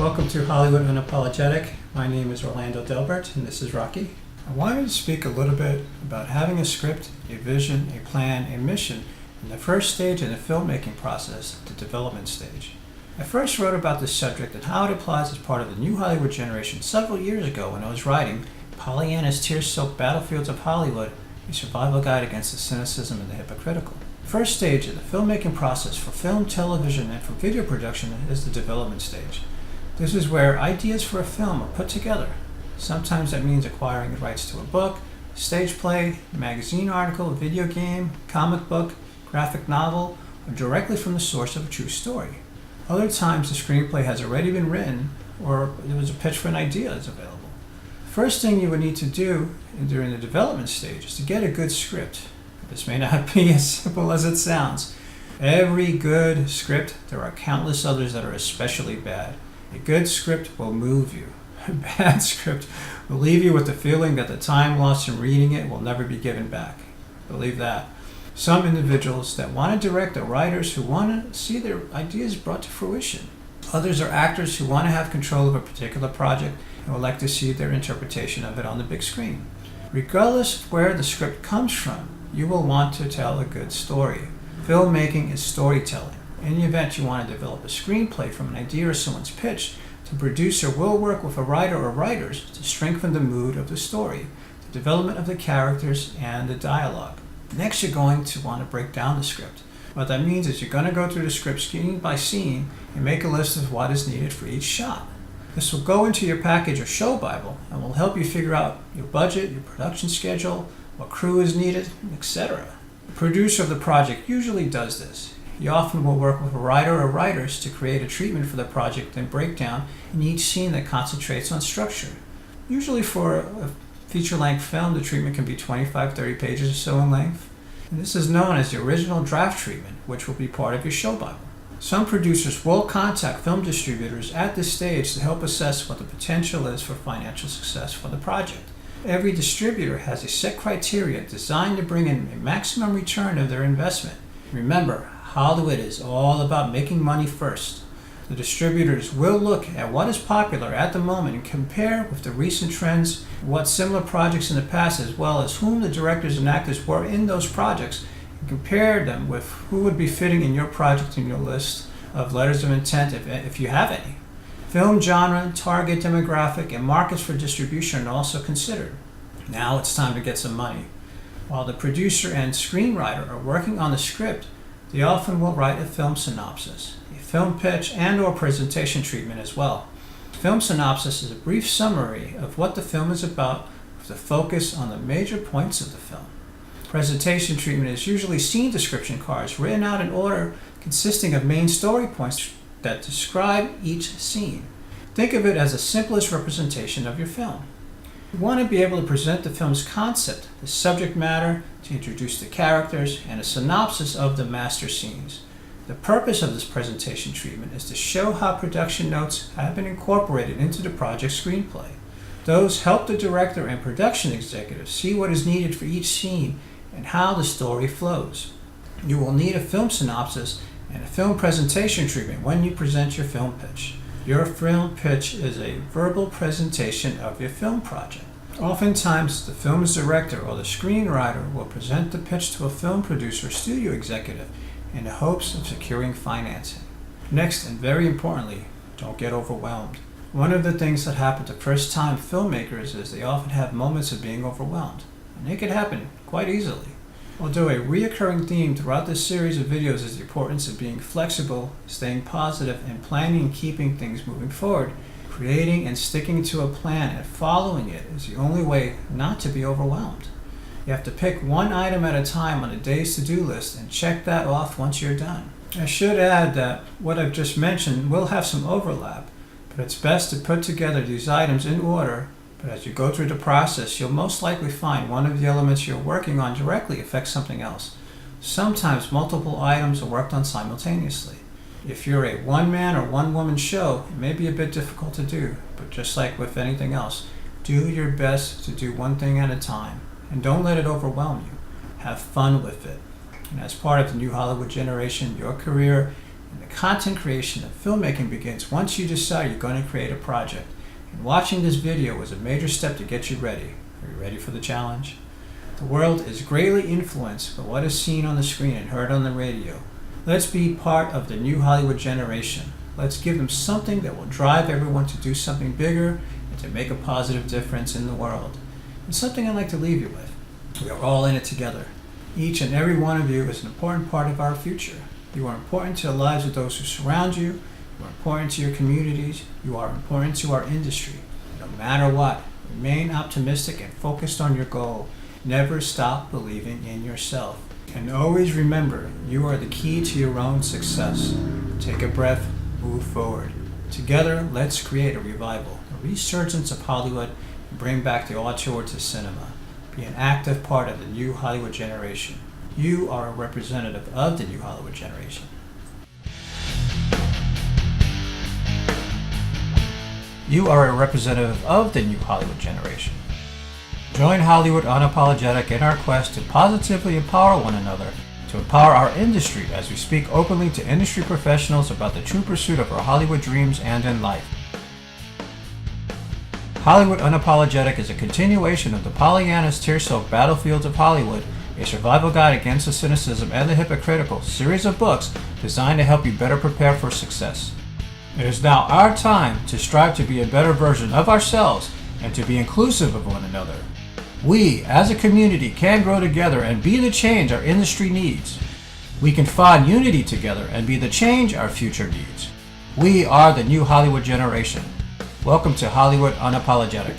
Welcome to Hollywood Unapologetic. My name is Orlando Delbert, and this is Rocky. I wanted to speak a little bit about having a script, a vision, a plan, a mission in the first stage in the filmmaking process, the development stage. I first wrote about this subject and how it applies as part of the new Hollywood generation several years ago when I was writing Pollyanna's Tear-Soaked Battlefields of Hollywood, a survival guide against the cynicism and the hypocritical. The first stage of the filmmaking process for film, television, and for video production is the development stage. This is where ideas for a film are put together. Sometimes that means acquiring the rights to a book, stage play, magazine article, video game, comic book, graphic novel, or directly from the source of a true story. Other times the screenplay has already been written or there was a pitch for an idea that's available. First thing you would need to do during the development stage is to get a good script. This may not be as simple as it sounds. Every good script, there are countless others that are especially bad. A good script will move you. A bad script will leave you with the feeling that the time lost in reading it will never be given back. Believe that. Some individuals that want to direct are writers who want to see their ideas brought to fruition. Others are actors who want to have control of a particular project and would like to see their interpretation of it on the big screen. Regardless of where the script comes from, you will want to tell a good story. Filmmaking is storytelling. In the event you want to develop a screenplay from an idea or someone's pitch, the producer will work with a writer or writers to strengthen the mood of the story, the development of the characters, and the dialogue. Next, you're going to want to break down the script. What that means is you're going to go through the script scene by scene and make a list of what is needed for each shot. This will go into your package or show Bible and will help you figure out your budget, your production schedule, what crew is needed, etc. The producer of the project usually does this. He often will work with a writer or writers to create a treatment for the project and breakdown in each scene that concentrates on structure. Usually for a feature-length film, the treatment can be 25-30 pages or so in length. And this is known as the original draft treatment, which will be part of your show Bible. Some producers will contact film distributors at this stage to help assess what the potential is for financial success for the project. Every distributor has a set criteria designed to bring in a maximum return of their investment. Remember, Hollywood is all about making money first. The distributors will look at what is popular at the moment and compare with the recent trends, what similar projects in the past, as well as whom the directors and actors were in those projects, and compare them with who would be fitting in your project in your list of letters of intent if you have any. Film genre, target demographic, and markets for distribution are also considered. Now it's time to get some money. While the producer and screenwriter are working on the script, they often will write a film synopsis, a film pitch, and or presentation treatment as well. Film synopsis is a brief summary of what the film is about with a focus on the major points of the film. Presentation treatment is usually scene description cards written out in order consisting of main story points that describe each scene. Think of it as the simplest representation of your film. You want to be able to present the film's concept, the subject matter, to introduce the characters, and a synopsis of the master scenes. The purpose of this presentation treatment is to show how production notes have been incorporated into the project's screenplay. Those help the director and production executive see what is needed for each scene and how the story flows. You will need a film synopsis and a film presentation treatment when you present your film pitch. Your film pitch is a verbal presentation of your film project. Oftentimes, the film's director or the screenwriter will present the pitch to a film producer or studio executive in the hopes of securing financing. Next, and very importantly, don't get overwhelmed. One of the things that happen to first-time filmmakers is they often have moments of being overwhelmed, and it can happen quite easily. Although a recurring theme throughout this series of videos is the importance of being flexible, staying positive, and planning and keeping things moving forward, creating and sticking to a plan and following it is the only way not to be overwhelmed. You have to pick one item at a time on a day's to-do list and check that off once you're done. I should add that what I've just mentioned will have some overlap, but it's best to put together these items in order. But as you go through the process, you'll most likely find one of the elements you're working on directly affects something else. Sometimes multiple items are worked on simultaneously. If you're a one-man or one-woman show, it may be a bit difficult to do, but just like with anything else, do your best to do one thing at a time, and don't let it overwhelm you. Have fun with it. And as part of the new Hollywood generation, your career And the content creation of filmmaking begins once you decide you're going to create a project. And watching this video was a major step to get you ready. Are you ready for the challenge? The world is greatly influenced by what is seen on the screen and heard on the radio. Let's be part of the new Hollywood generation. Let's give them something that will drive everyone to do something bigger and to make a positive difference in the world. And something I'd like to leave you with. We are all in it together. Each and every one of you is an important part of our future. You are important to the lives of those who surround you. You are important to your communities. You are important to our industry. No matter what, remain optimistic and focused on your goal. Never stop believing in yourself. And always remember, you are the key to your own success. Take a breath, move forward. Together, let's create a revival, a resurgence of Hollywood, and bring back the auteur to cinema. Be an active part of the new Hollywood generation. You are a representative of the new Hollywood generation. You are a representative of the new Hollywood generation. Join Hollywood Unapologetic in our quest to positively empower one another, to empower our industry as we speak openly to industry professionals about the true pursuit of our Hollywood dreams and in life. Hollywood Unapologetic is a continuation of the Pollyanna's tear-soaked Battlefields of Hollywood, a survival guide against the cynicism and the hypocritical series of books designed to help you better prepare for success. It is now our time to strive to be a better version of ourselves and to be inclusive of one another. We, as a community, can grow together and be the change our industry needs. We can find unity together and be the change our future needs. We are the new Hollywood generation. Welcome to Hollywood Unapologetic.